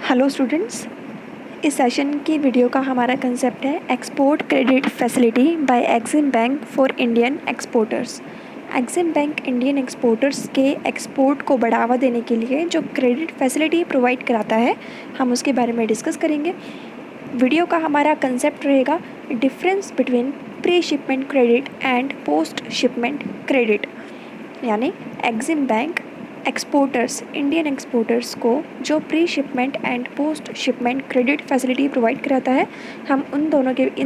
Hello students, इस session की video का हमारा कंसेप्ट है export credit facility by EXIM bank for Indian exporters. EXIM bank Indian exporters के एक्सपोर्ट को बढ़ावा देने के लिए जो क्रेडिट फैसिलिटी प्रोवाइड कराता है, हम उसके बारे में डिस्कस करेंगे। वीडियो का हमारा कंसेप्ट रहेगा difference between pre shipment credit and post shipment credit, यानी EXIM bank exporters Indian exporters को जो pre shipment and post shipment credit facility provide कराता है, हम इन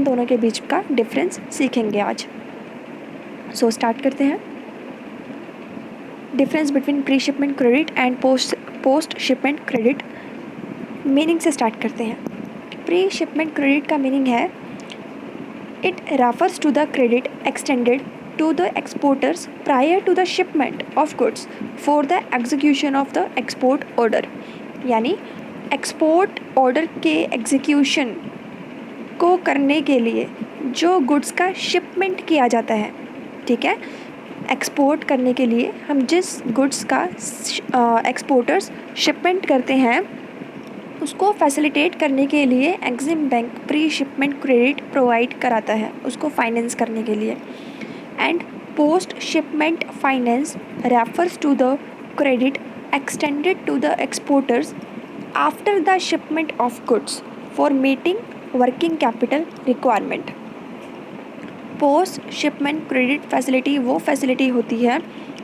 दोनों के बीच का डिफरेंस सीखेंगे आज। सो स्टार्ट करते हैं। Difference between pre shipment credit and post shipment credit, meaning से स्टार्ट करते हैं। प्री शिपमेंट क्रेडिट का मीनिंग है it refers to the credit extended to the exporters prior to the shipment of goods for the execution of the export order, यानी export order के execution को करने के लिए जो गुड्स का शिपमेंट किया जाता है, ठीक है। एक्सपोर्ट करने के लिए हम जिस गुड्स का एक्सपोर्टर्स शिपमेंट करते हैं, उसको फैसिलिटेट करने के लिए Exim bank pre shipment credit provide कराता है, उसको फाइनेंस करने के लिए। And post shipment finance refers to the credit extended to the exporters after the shipment of goods for meeting working capital requirement। Post shipment credit facility वो facility होती है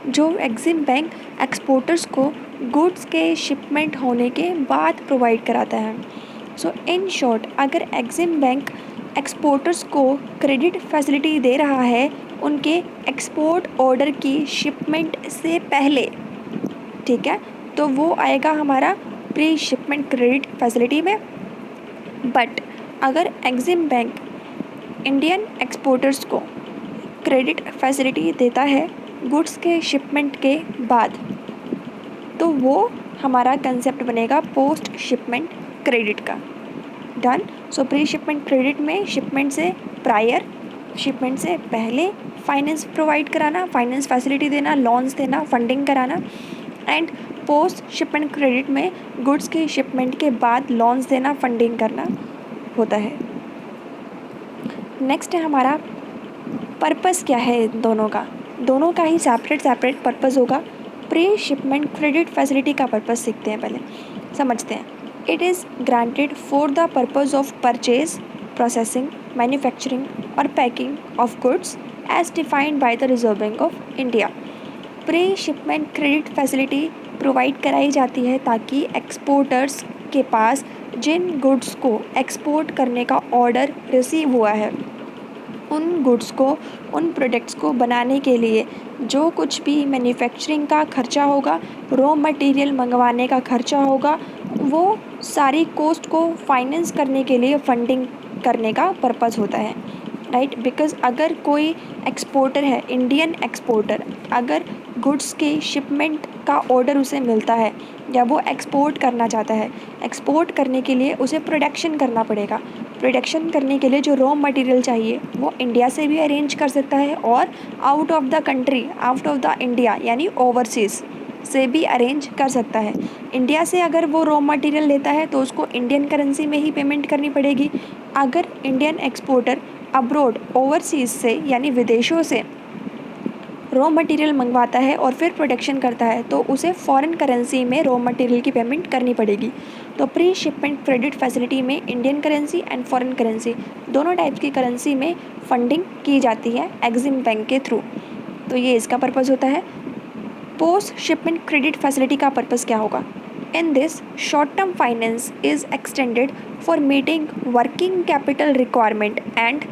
जो एक्सिम बैंक एक्सपोर्टर्स को goods के shipment होने के बाद provide कराता है। सो इन शॉर्ट, अगर एक्सिम बैंक एक्सपोर्टर्स को क्रेडिट फैसिलिटी दे रहा है उनके एक्सपोर्ट ऑर्डर की शिपमेंट से पहले, ठीक है, तो वो आएगा हमारा प्री शिपमेंट क्रेडिट फैसिलिटी में। बट अगर एक्सिम बैंक इंडियन एक्सपोर्टर्स को क्रेडिट फैसिलिटी देता है गुड्स के शिपमेंट के बाद, तो वो हमारा कंसेप्ट बनेगा पोस्ट शिपमेंट क्रेडिट का। डन। सो प्री शिपमेंट क्रेडिट में शिपमेंट से प्रायर, शिपमेंट से पहले फाइनेंस प्रोवाइड कराना, फाइनेंस फैसिलिटी देना, लोन्स देना, फंडिंग कराना। एंड पोस्ट शिपमेंट क्रेडिट में गुड्स के शिपमेंट के बाद लोन्स देना, फंडिंग करना होता है। नेक्स्ट है हमारा पर्पस क्या है दोनों का ही सेपरेट पर्पस होगा। प्री शिपमेंट क्रेडिट फैसिलिटी का पर्पस सीखते हैं, पहले समझते हैं। It is granted for the purpose of purchase, processing, manufacturing और packing of goods as defined by the Reserve Bank of India. Pre shipment credit facility provide कराई जाती है ताकि एक्सपोर्टर्स के पास जिन गुड्स को एक्सपोर्ट करने का ऑर्डर रिसीव हुआ है, उन गुड्स को, उन प्रोडक्ट्स को बनाने के लिए जो कुछ भी मैन्युफैक्चरिंग का खर्चा होगा, रॉ मटेरियल मंगवाने का खर्चा होगा, वो सारी कॉस्ट को फाइनेंस करने के लिए फंडिंग करने का पर्पस होता है, राइट। बिकॉज़ अगर कोई एक्सपोर्टर है, इंडियन एक्सपोर्टर, अगर गुड्स के शिपमेंट का ऑर्डर उसे मिलता है या वो एक्सपोर्ट करना चाहता है, एक्सपोर्ट करने के लिए उसे प्रोडक्शन करना पड़ेगा। प्रोडक्शन करने के लिए जो रॉ मटेरियल चाहिए वो इंडिया से भी अरेंज कर सकता है और out of the country, out of the India यानी ओवरसीज़ से भी अरेंज कर सकता है। इंडिया से अगर वो रॉ मटेरियल लेता है तो उसको इंडियन करेंसी में ही पेमेंट करनी पड़ेगी। अगर इंडियन एक्सपोर्टर अब्रोड, ओवरसीज़ से यानी विदेशों से रॉ मटेरियल मंगवाता है और फिर प्रोडक्शन करता है, तो उसे फॉरेन करेंसी में रॉ मटेरियल की पेमेंट करनी पड़ेगी। तो प्री शिपमेंट क्रेडिट फैसिलिटी में Indian currency and foreign currency दोनों टाइप्स की करेंसी में फंडिंग की जाती है एक्सिम बैंक के थ्रू। तो ये इसका पर्पज़ होता है। पोस्ट शिपमेंट क्रेडिट फैसिलिटी का पर्पज़ क्या होगा? In this short term finance is extended for meeting working capital requirement and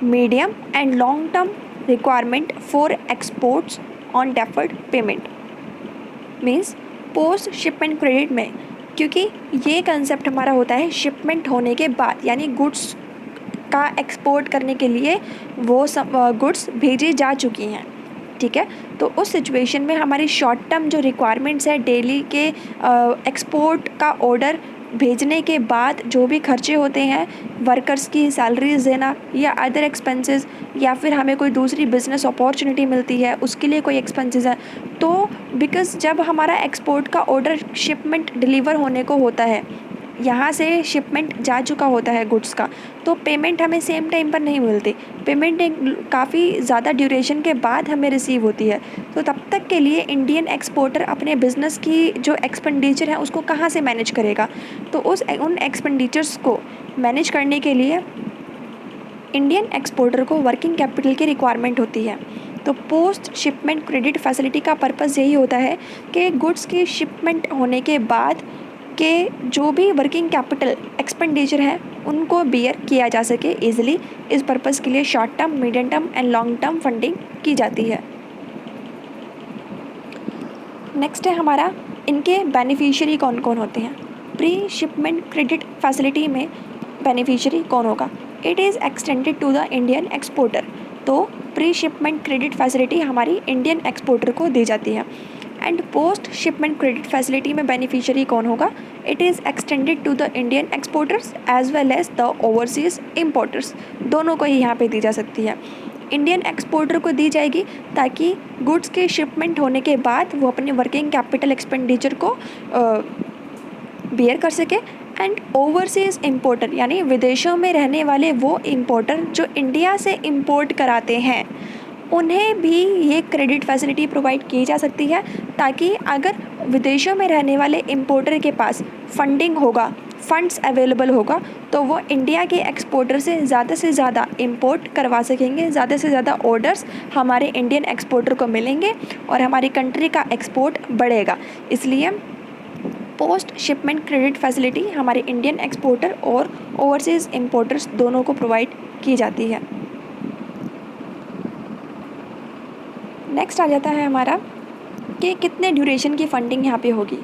medium and long term requirement for exports on deferred payment. Means post shipment credit में, क्योंकि ये concept हमारा होता है shipment होने के बाद, यानी गुड्स का एक्सपोर्ट करने के लिए वो सब गुड्स भेजी जा चुकी हैं, ठीक है। तो उस सिचुएशन में हमारी शॉर्ट टर्म जो रिक्वायरमेंट्स है, डेली के एक्सपोर्ट का ऑर्डर भेजने के बाद जो भी खर्चे होते हैं, वर्कर्स की सैलरीज देना या अदर एक्सपेंसेस, या फिर हमें कोई दूसरी बिजनेस अपॉर्चुनिटी मिलती है उसके लिए कोई एक्सपेंसेस है, तो बिकॉज़ जब हमारा एक्सपोर्ट का ऑर्डर शिपमेंट डिलीवर होने को होता है, यहाँ से शिपमेंट जा चुका होता है गुड्स का, तो पेमेंट हमें सेम टाइम पर नहीं मिलती, पेमेंट एक काफ़ी ज़्यादा ड्यूरेशन के बाद हमें रिसीव होती है। तो तब तक के लिए इंडियन एक्सपोर्टर अपने बिज़नेस की जो एक्सपेंडिचर है उसको कहाँ से मैनेज करेगा? तो उन एक्सपेंडिचर्स को मैनेज करने के लिए इंडियन एक्सपोर्टर को वर्किंग कैपिटल की रिक्वायरमेंट होती है। तो पोस्ट शिपमेंट क्रेडिट फैसिलिटी का पर्पस यही होता है कि गुड्स की शिपमेंट होने के बाद के जो भी वर्किंग कैपिटल एक्सपेंडिचर है उनको बियर किया जा सके ईजिली। इस पर्पस के लिए short term, medium term and long term funding की जाती है। नेक्स्ट है हमारा, इनके बेनिफिशियरी कौन कौन होते हैं। प्री शिपमेंट क्रेडिट फैसिलिटी में बेनिफिशियरी कौन होगा? It is extended to the Indian exporter. तो प्री शिपमेंट क्रेडिट फैसिलिटी हमारी इंडियन एक्सपोर्टर को दी जाती है। And post shipment credit facility में बेनिफिशियरी कौन होगा? It is extended to the Indian exporters as well as the overseas importers. दोनों को ही यहाँ पे दी जा सकती है। इंडियन एक्सपोर्टर को दी जाएगी ताकि गुड्स के शिपमेंट होने के बाद वो अपने वर्किंग कैपिटल एक्सपेंडिचर को बियर कर सके। एंड ओवरसीज इम्पोर्टर यानी विदेशों में रहने वाले वो इम्पोर्टर जो इंडिया से इम्पोर्ट कराते हैं, उन्हें भी ये क्रेडिट फैसिलिटी प्रोवाइड की जा सकती है, ताकि अगर विदेशों में रहने वाले इम्पोर्टर के पास फंडिंग होगा, फंड्स अवेलेबल होगा, तो वो इंडिया के एक्सपोर्टर से ज़्यादा इम्पोर्ट करवा सकेंगे, ज़्यादा से ज़्यादा ऑर्डर्स हमारे इंडियन एक्सपोर्टर को मिलेंगे और हमारी कंट्री का एक्सपोर्ट बढ़ेगा। इसलिए पोस्ट शिपमेंट क्रेडिट फैसिलिटी हमारे इंडियन एक्सपोर्टर और ओवरसीज़ इम्पोर्टर्स दोनों को प्रोवाइड की जाती है। नेक्स्ट आ जाता है हमारा कि कितने ड्यूरेशन की फ़ंडिंग यहाँ पे होगी,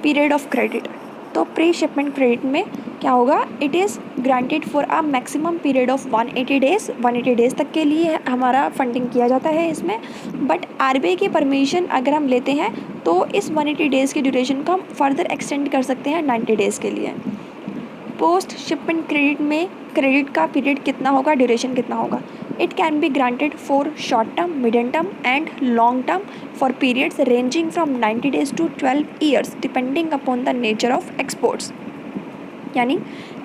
पीरियड ऑफ क्रेडिट। तो प्री शिपमेंट क्रेडिट में क्या होगा? It is granted for a maximum period of 180 days. 180 days तक के लिए हमारा फंडिंग किया जाता है इसमें। बट आरबीआई की परमिशन अगर हम लेते हैं तो इस 180 डेज़ की ड्यूरेशन को हम फर्दर एक्सटेंड कर सकते हैं 90 डेज़ के लिए। पोस्ट शिपमेंट क्रेडिट में क्रेडिट का पीरियड कितना होगा, ड्यूरेशन कितना होगा? It can be granted for short term, medium term and long term for periods ranging from 90 days to 12 years depending upon the nature of exports. यानी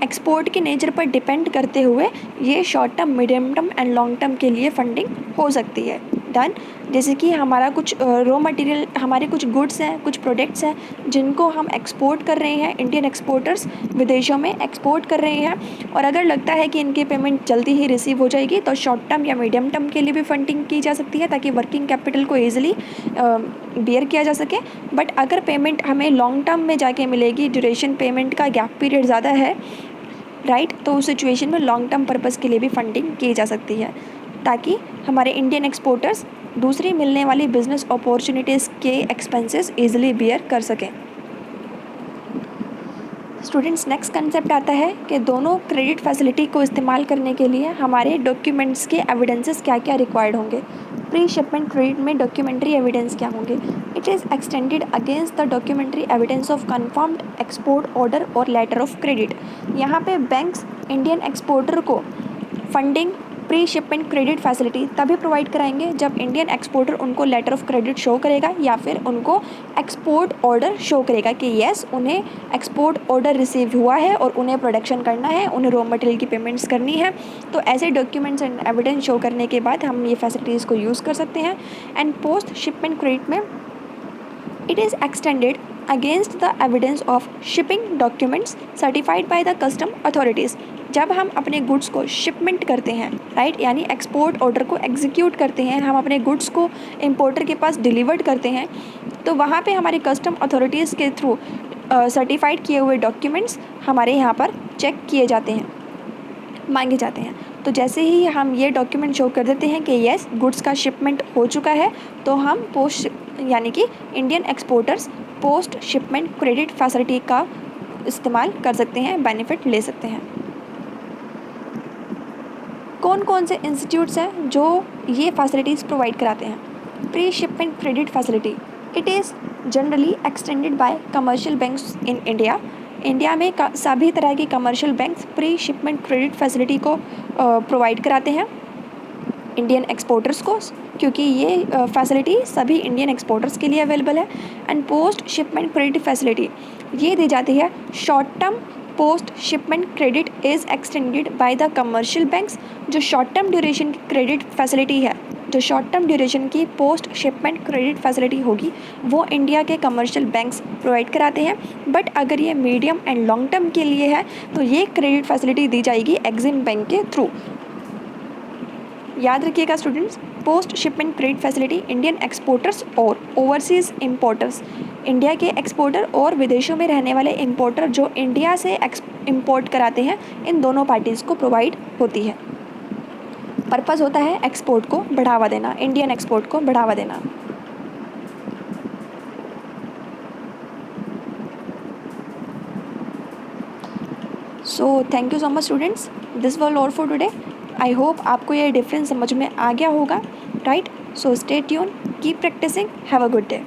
export के nature पर depend करते हुए ये short term, medium term and long term के लिए funding हो सकती है। डन। जैसे कि हमारा कुछ रॉ मटेरियल, हमारे कुछ गुड्स हैं, कुछ प्रोडक्ट्स हैं जिनको हम एक्सपोर्ट कर रहे हैं, इंडियन एक्सपोर्टर्स विदेशों में एक्सपोर्ट कर रहे हैं, और अगर लगता है कि इनकी पेमेंट जल्दी ही रिसीव हो जाएगी तो शॉर्ट टर्म या मीडियम टर्म के लिए भी फंडिंग की जा सकती है, ताकि वर्किंग कैपिटल को ईजिली बियर किया जा सके। बट अगर पेमेंट हमें लॉन्ग टर्म में जाके मिलेगी, ड्यूरेशन पेमेंट का गैप पीरियड ज़्यादा है, राइट, तो उस सिचुएशन में लॉन्ग टर्म पर्पज़ के लिए भी फंडिंग की जा सकती है, ताकि हमारे इंडियन एक्सपोर्टर्स दूसरी मिलने वाली बिजनेस अपॉर्चुनिटीज़ के एक्सपेंसेस इजीली बियर कर सकें। स्टूडेंट्स, नेक्स्ट कंसेप्ट आता है कि दोनों क्रेडिट फैसिलिटी को इस्तेमाल करने के लिए हमारे डॉक्यूमेंट्स के एविडेंसेस क्या क्या रिक्वायर्ड होंगे। प्री शिपमेंट क्रेडिट में डॉक्यूमेंट्री एविडेंस क्या होंगे? It is extended against the documentary evidence of confirmed export order और लेटर ऑफ क्रेडिट। यहाँ पे बैंक्स इंडियन एक्सपोर्टर को funding pre shipment credit facility तभी प्रोवाइड कराएंगे जब इंडियन एक्सपोर्टर उनको लेटर ऑफ क्रेडिट शो करेगा या फिर उनको एक्सपोर्ट ऑर्डर शो करेगा कि येस, उन्हें एक्सपोर्ट ऑर्डर रिसीव हुआ है और उन्हें प्रोडक्शन करना है, उन्हें रॉ मटेरियल की पेमेंट्स करनी है। तो ऐसे डॉक्यूमेंट्स एंड एविडेंस शो करने के बाद हम ये फैसिलिटीज़ को यूज़ कर सकते हैं। एंड पोस्ट शिपमेंट क्रेडिट में it is extended against the evidence of shipping documents certified by the custom authorities. जब हम अपने गुड्स को शिपमेंट करते हैं, राइट, यानी एक्सपोर्ट ऑर्डर को एग्जीक्यूट करते हैं, हम अपने गुड्स को इम्पोर्टर के पास डिलीवर्ड करते हैं, तो वहाँ पे हमारे कस्टम अथॉरिटीज़ के थ्रू सर्टिफाइड किए हुए डॉक्यूमेंट्स हमारे यहाँ पर चेक किए जाते हैं, मांगे जाते हैं। तो जैसे ही हम ये डॉक्यूमेंट शो कर देते हैं कि येस, गुड्स का शिपमेंट हो चुका है, तो हम पोस्ट यानी कि Indian exporters post shipment credit facility का इस्तेमाल कर सकते हैं, बेनिफिट ले सकते हैं। कौन कौन से इंस्टीट्यूट्स हैं जो ये फैसिलिटीज़ प्रोवाइड कराते हैं? Pre shipment credit facility it is generally extended by commercial banks in India. India में सभी तरह के commercial banks pre shipment credit facility को प्रोवाइड कराते हैं इंडियन एक्सपोर्टर्स को, क्योंकि ये फैसिलिटी सभी इंडियन एक्सपोर्टर्स के लिए अवेलेबल है। And post shipment credit facility ये दी जाती है short term post shipment credit is extended by the commercial banks. जो शॉर्ट टर्म ड्यूरेशन की क्रेडिट फैसिलिटी है, जो शॉर्ट टर्म ड्यूरेशन की पोस्ट शिपमेंट क्रेडिट फैसिलिटी होगी वो इंडिया के कमर्शियल बैंक्स प्रोवाइड कराते हैं। बट अगर ये मीडियम एंड लॉन्ग टर्म के लिए है तो ये क्रेडिट फैसिलिटी दी जाएगी एग्जिम बैंक के थ्रू। याद रखिएगा students, post shipment credit facility Indian exporters और ओवरसीज़ इम्पोर्टर्स, इंडिया के एक्सपोर्टर और विदेशों में रहने वाले इम्पोर्टर जो इंडिया से इम्पोर्ट कराते हैं, इन दोनों पार्टीज़ को प्रोवाइड होती है। पर्पज़ होता है एक्सपोर्ट को बढ़ावा देना, इंडियन एक्सपोर्ट को बढ़ावा देना। So thank you so much students, this was all for today. I hope आपको ये डिफरेंस समझ में आ गया होगा, right? So stay tune, keep practising, have a good day.